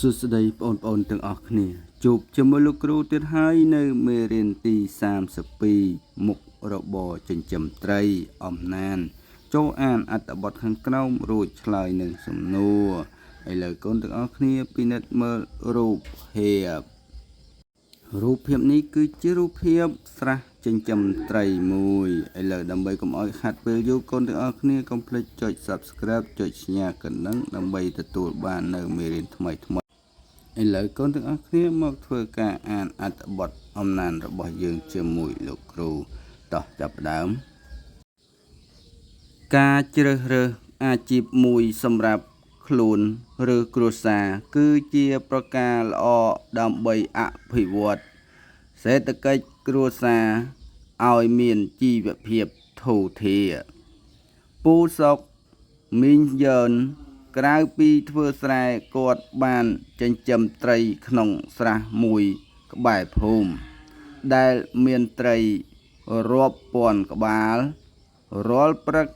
សួស្តីបងប្អូនទាំងអស់គ្នាជួបជាមួយលោកគ្រូទៀតហើយនៅមេរៀនទី32មុខរបរចិញ្ចឹមត្រីអំណានចូលអានអត្ថបទខាងក្រោមរួចឆ្លើយនឹងសំណួរឥឡូវកូនទាំងអស់គ្នាពិនិត្យមើលរូបភាពនេះគឺជារូបភាពស្រះចិញ្ចឹមត្រីមួយឥឡូវដើម្បីកុំឲ្យខាត់ពេលយូរកូនទាំងអស់គ្នាកុំភ្លេចចុច Subscribe ចុចសញ្ញាកណ្ដឹងដើម្បីទទួលបាននៅមេរៀនថ្មីឥឡូវកូនទាំងអស់គ្នាមកធ្វើការអានអត្ថបទអំណានរបស់យើងជាមួយលោកគ្រូតោះចាប់ផ្ដើមការជ្រើសរើសអាជីពមួយសម្រាប់ខ្លួនឬគ្រួសារគឺជាប្រការល្អដើម្បីអភិវឌ្ឍសេដ្ឋកិច្ចគ្រួសារឲ្យមានជីវភាពធូរធារពូសុកមីងយ៉នក្រៅពីធ្វើស្រែគាត់បានចិញ្ចឹមត្រីក្នុងស្រះមួយក្បែរភូមិដែលមានត្រីរាប់ពាន់ក្បាលរាល់ព្រឹក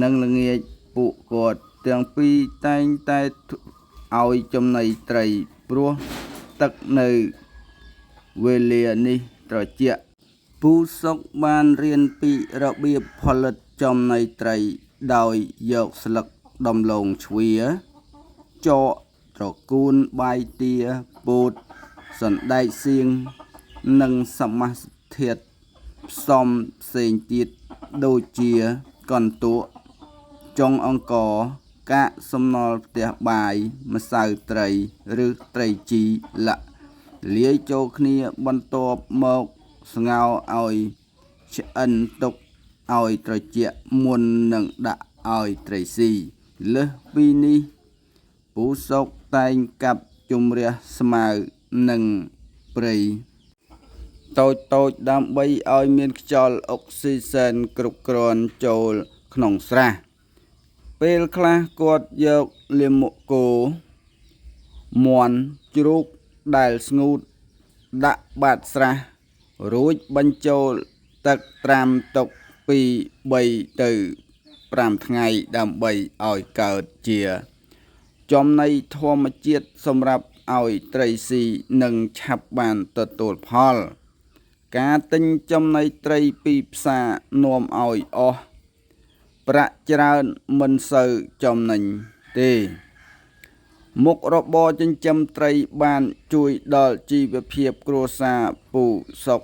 និងល្ងាចពួកគាត់ទាំងពីរតែងតែឲ្យចំណីត្រីព្រោះទឹកនៅវេលានេះត្រជាក់ពូសុកបានរៀនពីរបៀបផលិតចំណីត្រីដោយយកស្លឹកដំឡូងជ្វាចកត្រកួនបាយទាពោតសណ្តែកសៀងនិងសមាសធាតុផ្សំផ្សេងទៀតដូចជាកន្ទក់ចុងអង្ករកាកសំណល់ផ្ទះបាយម្សៅត្រីឬត្រីជីលាក់លាយចូលគ្នាបន្ទាប់មកស្ងោរឲ្យឆ្អិនទុកឲ្យត្រជាក់មុននឹងដាក់ឲ្យត្រីស៊ីលើសពីនេះពូសុកតែងកាប់ជម្រះស្មៅនិងព្រៃតូចដើម្បីឲ្យមានខ្យល់អុកស៊ីសែនគ្រប់គ្រាន់ចូលក្នុងស្រះពេលខ្លះគាត់យកលាមកគោមាន់ជ្រូកដែលស្ងួតដាក់បាតស្រះរួចបញ្ចូលទឹកត្រាំទុកពី3ទៅ5ថ្ងៃដើម្បីឲ្យកើតជាចំណីធម្មជាតិសម្រាប់ឲ្យត្រីស៊ីនិងឆាប់បានទទួលផលការទិញចំណីត្រីពីផ្សារនាំឲ្យអស់ប្រាក់ច្រើនមិនសូវចំណេញទេមុខរបរចិញ្ចឹមត្រីបានជួយដល់ជីវភាពគ្រួសារពូសុក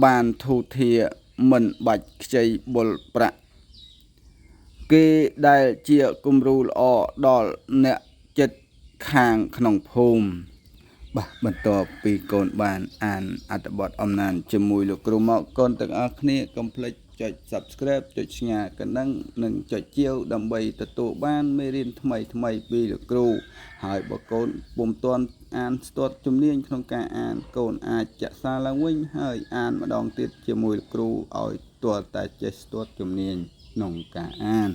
បានធូរធារមិនបាច់ខ្ចីបុលប្រាក់គេដែលជាគំរូល្អដល់អ្នកចិត្តខាងក្នុងភូមិបាទបន្ទាប់ពីកូនបានអានអត្ថបទអំណានជាមួយលោកគ្រូមកកូនទាំងអស់គ្នាកុំភ្លេចចុច Subscribe ចុចសញ្ញាកណ្ដឹងនិងចុចជាវដើម្បីទទួលបានមេរៀនថ្មីពីលោកគ្រូហើយបើកូនពុំទាន់អានស្ទាត់ជំនាញក្នុងការអានកូនអាចចាក់សារឡើងវិញហើយអានម្ដងទៀតជាមួយលោកគ្រូឲ្យទាល់តែចេះស្ទាត់ជំនាញក្នុងការអាន